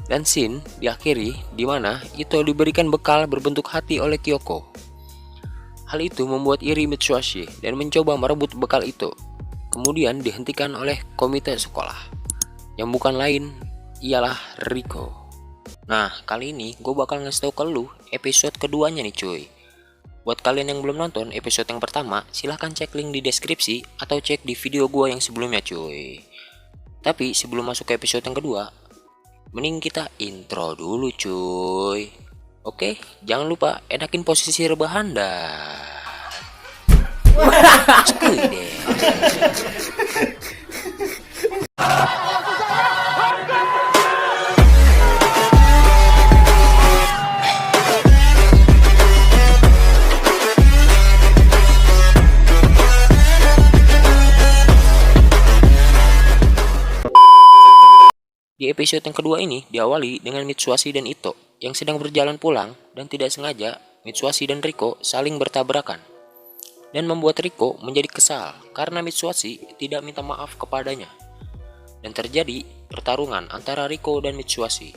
Dan scene diakhiri di mana Ito diberikan bekal berbentuk hati oleh Kyoko. Hal itu membuat iri Mitsuhashi dan mencoba merebut bekal itu. Kemudian dihentikan oleh komite sekolah, yang bukan lain ialah Riko. Nah, kali ini gue bakal ngasih tau ke lu episode keduanya nih cuy. Buat kalian yang belum nonton episode yang pertama, silahkan cek link di deskripsi atau cek di video gue yang sebelumnya cuy. Tapi sebelum masuk ke episode yang kedua, mending kita intro dulu cuy. Oke, jangan lupa enakin posisi rebahan dah. Cuy deh. Di episode yang kedua ini diawali dengan Mitsuhashi dan Ito yang sedang berjalan pulang dan tidak sengaja Mitsuhashi dan Riko saling bertabrakan dan membuat Riko menjadi kesal karena Mitsuhashi tidak minta maaf kepadanya dan terjadi pertarungan antara Riko dan Mitsuhashi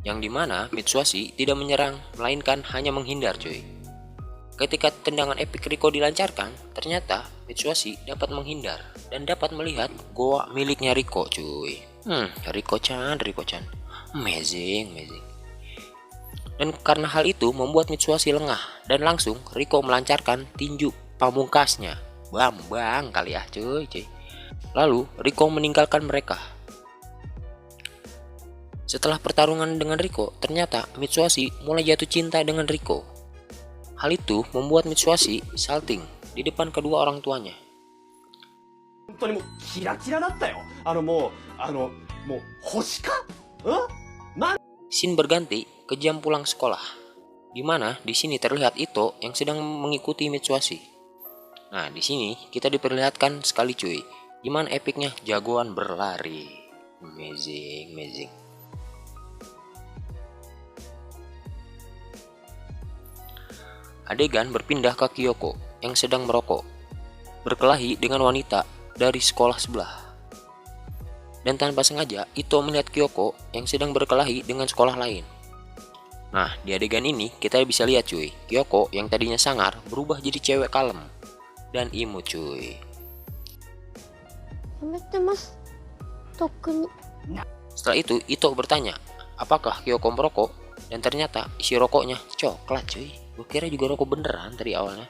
yang dimana Mitsuhashi tidak menyerang melainkan hanya menghindar cuy. Ketika tendangan epik Riko dilancarkan, ternyata Mitsuhashi dapat menghindar dan dapat melihat goa miliknya Riko cuy. Riko-chan. Amazing. Dan karena hal itu membuat Mitsuhashi lengah dan langsung Riko melancarkan tinju pamungkasnya. Bambang kali ya cuy. Lalu Riko meninggalkan mereka. Setelah pertarungan dengan Riko, ternyata Mitsuhashi mulai jatuh cinta dengan Riko. Hal itu membuat Mitsuhashi salting di depan kedua orang tuanya. Scene berganti ke jam pulang sekolah, di mana di sini terlihat Ito yang sedang mengikuti Mitsuhashi. Nah, di sini kita diperlihatkan sekali cuy, gimana epicnya jagoan berlari. Amazing. Adegan berpindah ke Kyoko yang sedang merokok, berkelahi dengan wanita dari sekolah sebelah. Dan tanpa sengaja, Ito melihat Kyoko yang sedang berkelahi dengan sekolah lain. Nah, di adegan ini kita bisa lihat cuy, Kyoko yang tadinya sangar berubah jadi cewek kalem dan imut cuy. Setelah itu, Ito bertanya, apakah Kyoko merokok? Dan ternyata isi rokoknya coklat cuy. Gue kira juga rokok beneran tadi awalnya.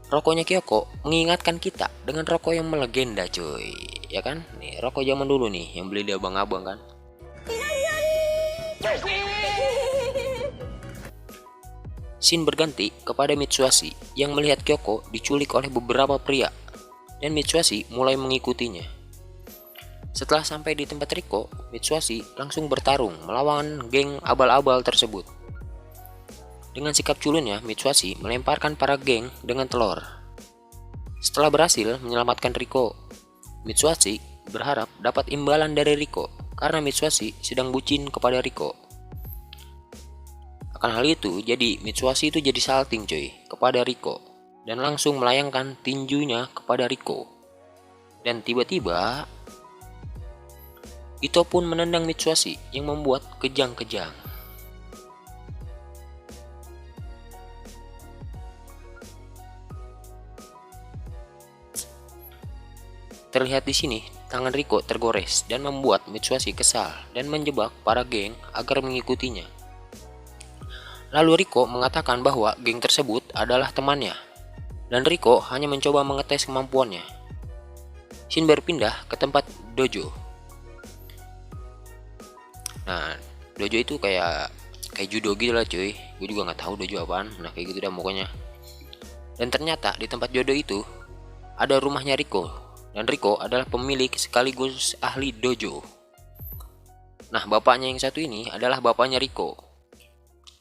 Rokoknya Kyoko mengingatkan kita dengan rokok yang melegenda cuy. Ya kan? Nih rokok zaman dulu nih yang beli di abang-abang kan. Scene berganti kepada Mitsuhashi yang melihat Kyoko diculik oleh beberapa pria. Dan Mitsuhashi mulai mengikutinya. Setelah sampai di tempat Riko, Mitsuhashi langsung bertarung melawan geng abal-abal tersebut. Dengan sikap culunnya, Mitsuhashi melemparkan para geng dengan telur. Setelah berhasil menyelamatkan Riko, Mitsuhashi berharap dapat imbalan dari Riko karena Mitsuhashi sedang bucin kepada Riko. Akan hal itu, jadi Mitsuhashi itu jadi salting cuy kepada Riko dan langsung melayangkan tinjunya kepada Riko. Dan tiba-tiba Ito pun menendang Mitsuhashi yang membuat kejang-kejang. Terlihat di sini, tangan Riko tergores dan membuat Mitsuhashi kesal dan menjebak para geng agar mengikutinya. Lalu Riko mengatakan bahwa geng tersebut adalah temannya, dan Riko hanya mencoba mengetes kemampuannya. Scene berpindah ke tempat dojo. Nah, dojo itu kayak judo gitu lah cuy. Gue juga nggak tahu dojo apaan. Nah, kayak gitu dah pokoknya. Dan ternyata di tempat dojo itu ada rumahnya Riko. Dan Riko adalah pemilik sekaligus ahli dojo. Nah, bapaknya yang satu ini adalah bapaknya Riko.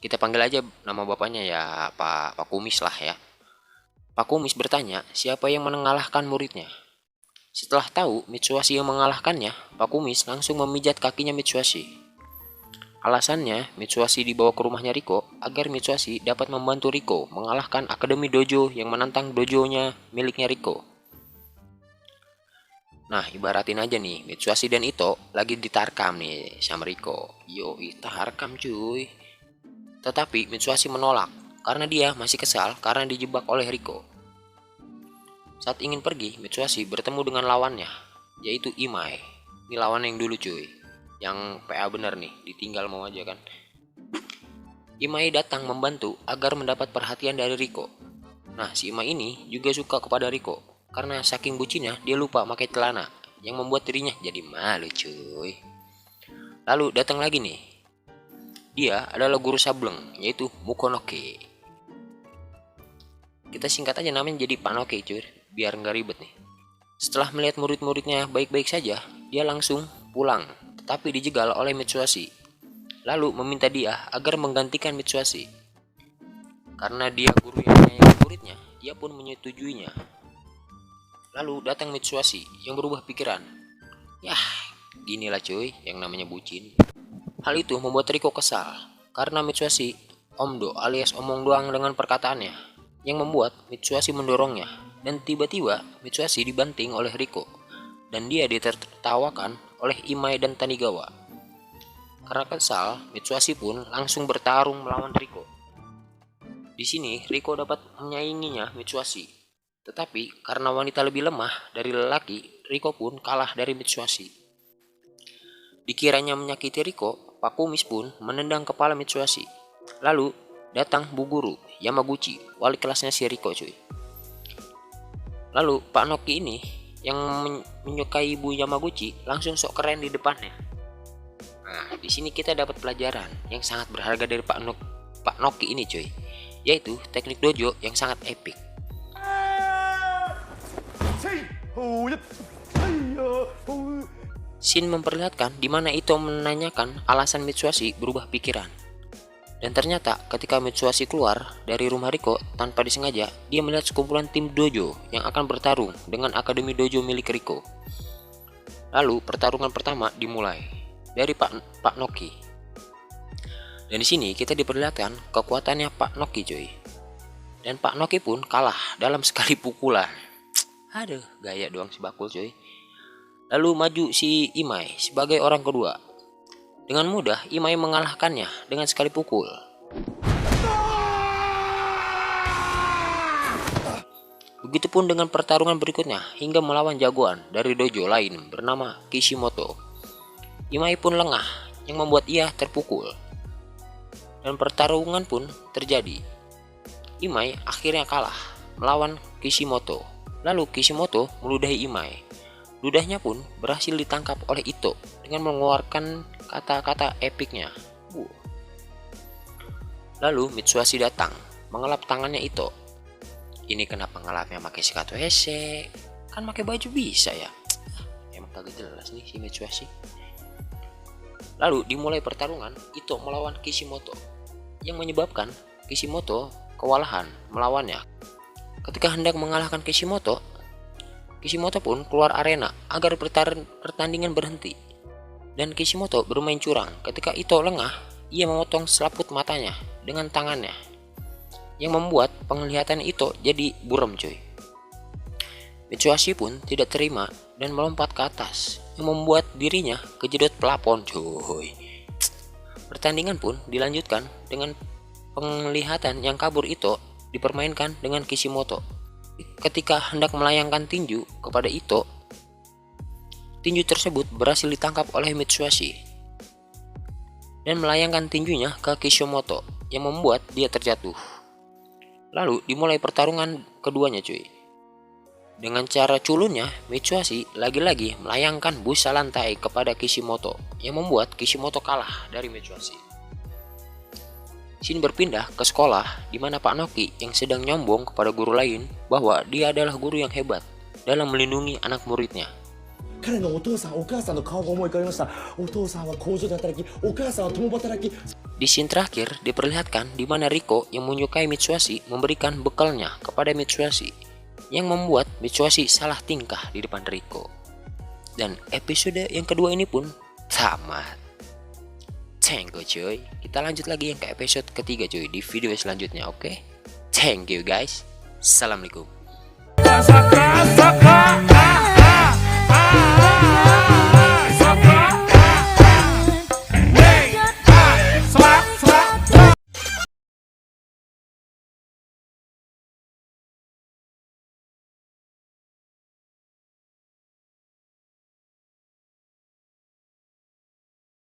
Kita panggil aja nama bapaknya ya Pak Kumis lah ya. Pak Kumis bertanya siapa yang mengalahkan muridnya. Setelah tahu Mitsuhashi yang mengalahkannya, Pak Kumis langsung memijat kakinya Mitsuhashi. Alasannya, Mitsuhashi dibawa ke rumahnya Riko agar Mitsuhashi dapat membantu Riko mengalahkan Akademi Dojo yang menantang dojonya miliknya Riko. Nah, ibaratin aja nih, Mitsuhashi dan Ito lagi ditarkam nih sama Riko. Yoi, tarkam cuy. Tetapi Mitsuhashi menolak karena dia masih kesal karena dijebak oleh Riko. Saat ingin pergi, Mitsuhashi bertemu dengan lawannya, yaitu Imai. Ini lawan yang dulu cuy, yang PA bener nih, ditinggal mau aja kan. Imai datang membantu agar mendapat perhatian dari Riko. Nah, si Imai ini juga suka kepada Riko, karena saking bucinnya dia lupa pakai celana, yang membuat dirinya jadi malu cuy. Lalu datang lagi nih, dia adalah guru Sableng, yaitu Mukonoke. Kita singkat aja namanya jadi Pak Noke cuy, biar nggak ribet nih. Setelah melihat murid-muridnya baik-baik saja, dia langsung pulang, tetapi dijegal oleh Mitsuhashi. Lalu meminta dia agar menggantikan Mitsuhashi. Karena dia guru yang menyayangi muridnya, dia pun menyetujuinya. Lalu datang Mitsuhashi yang berubah pikiran. Yah, ginilah cuy yang namanya bucin. Hal itu membuat Riko kesal, karena Mitsuhashi omdo alias omong doang dengan perkataannya, yang membuat Mitsuhashi mendorongnya, dan tiba-tiba Mitsuhashi dibanting oleh Riko, dan dia ditertawakan oleh Imai dan Tanigawa. Karena kesal, Mitsuhashi pun langsung bertarung melawan Riko. Di sini Riko dapat menyainginya Mitsuhashi, tetapi karena wanita lebih lemah dari lelaki, Riko pun kalah dari Mitsuhashi. Dikiranya menyakiti Riko, Pak Kumis pun menendang kepala Mitsuhashi. Lalu datang Bu Guru Yamaguchi, wali kelasnya si Riko cuy. Lalu Pak Noki ini yang menyukai Bu Yamaguchi langsung sok keren di depannya. Nah, di sini kita dapat pelajaran yang sangat berharga dari Pak Noki ini cuy, yaitu teknik dojo yang sangat epic. Scene memperlihatkan di mana Ito menanyakan alasan Mitsuhashi berubah pikiran. Dan ternyata ketika Mitsuhashi keluar dari rumah Riko tanpa disengaja, dia melihat sekumpulan tim dojo yang akan bertarung dengan akademi dojo milik Riko. Lalu pertarungan pertama dimulai dari Pak Noki. Dan di sini kita diperlihatkan kekuatannya Pak Noki cuy. Dan Pak Noki pun kalah dalam sekali pukulan. Aduh, gaya doang si bakul cuy. Lalu maju si Imai sebagai orang kedua. Dengan mudah Imai mengalahkannya dengan sekali pukul. Begitupun dengan pertarungan berikutnya hingga melawan jagoan dari dojo lain bernama Kishimoto. Imai pun lengah yang membuat ia terpukul. Dan pertarungan pun terjadi. Imai akhirnya kalah melawan Kishimoto. Lalu Kishimoto meludahi Imai. Ludahnya pun berhasil ditangkap oleh Ito dengan mengeluarkan kata-kata epiknya. Lalu Mitsuhashi datang mengelap tangannya Ito. Ini kenapa ngelapnya pakai sikat WC? Kan pakai baju bisa ya. Emang kagak jelas nih si Mitsuhashi. Lalu dimulai pertarungan Ito melawan Kishimoto, yang menyebabkan Kishimoto kewalahan melawannya. Ketika hendak mengalahkan Kishimoto pun keluar arena agar pertandingan berhenti. Dan Kishimoto bermain curang. Ketika Ito lengah, ia memotong selaput matanya dengan tangannya, yang membuat penglihatan Ito jadi buram cuy. Mitsuhashi pun tidak terima dan melompat ke atas, yang membuat dirinya kejedot plafon cuy. Pertandingan pun dilanjutkan dengan penglihatan yang kabur Ito dipermainkan dengan Kishimoto. Ketika hendak melayangkan tinju kepada Ito, tinju tersebut berhasil ditangkap oleh Mitsuhashi dan melayangkan tinjunya ke Kishimoto, yang membuat dia terjatuh. Lalu dimulai pertarungan keduanya cuy. Dengan cara culunnya, Mitsuhashi lagi-lagi melayangkan busa lantai kepada Kishimoto, yang membuat Kishimoto kalah dari Mitsuhashi. Scene berpindah ke sekolah di mana Pak Noki yang sedang nyombong kepada guru lain bahwa dia adalah guru yang hebat dalam melindungi anak muridnya. Di scene terakhir diperlihatkan di mana Riko yang menyukai Mitsuhashi memberikan bekalnya kepada Mitsuhashi, yang membuat Mitsuhashi salah tingkah di depan Riko. Dan episode yang kedua ini pun tamat. Thank you cuy. Kita lanjut lagi yang ke episode ketiga cuy di video selanjutnya, oke? Thank you guys. Assalamualaikum.